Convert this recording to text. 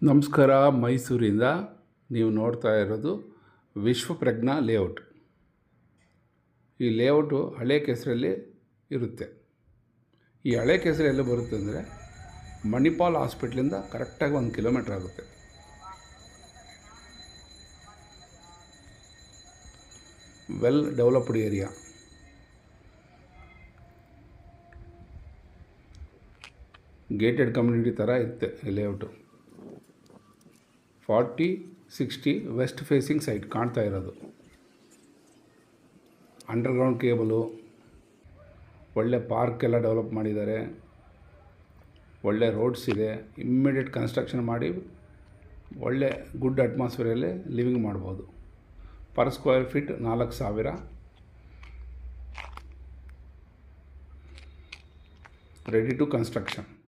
ನಮಸ್ಕಾರ. ಮೈಸೂರಿಂದ ನೀವು ನೋಡ್ತಾ ಇರೋದು ವಿಶ್ವಪ್ರಜ್ಞಾ ಲೇಔಟ್. ಈ ಲೇಔಟು ಹಳೆ ಕೆಸರಲ್ಲಿ ಇರುತ್ತೆ. ಈ ಹಳೆ ಕೆಸರು ಎಲ್ಲಿ ಬರುತ್ತೆ ಅಂದರೆ ಮಣಿಪಾಲ್ ಹಾಸ್ಪಿಟ್ಲಿಂದ ಕರೆಕ್ಟಾಗಿ 1 ಕಿಲೋಮೀಟ್ರ್ ಆಗುತ್ತೆ. Well developed area. Gated community ಥರ ಇರುತ್ತೆ ಈ ಲೇಔಟು. 40-60 ವೆಸ್ಟ್ ಫೇಸಿಂಗ್ ಸೈಟ್ ಕಾಣ್ತಾ ಇರೋದು. ಅಂಡರ್ಗ್ರೌಂಡ್ ಕೇಬಲು, ಒಳ್ಳೆ ಪಾರ್ಕ್ ಎಲ್ಲ ಡೆವಲಪ್ ಮಾಡಿದ್ದಾರೆ. ಒಳ್ಳೆ ರೋಡ್ಸ್ ಇದೆ. ಇಮ್ಮಿಡಿಯೇಟ್ ಕನ್ಸ್ಟ್ರಕ್ಷನ್ ಮಾಡಿ ಒಳ್ಳೆ ಗುಡ್ ಅಟ್ಮಾಸ್ಫಿಯರಲ್ಲಿ ಲಿವಿಂಗ್ ಮಾಡ್ಬೋದು. Per square feet 4,000. Ready to construction.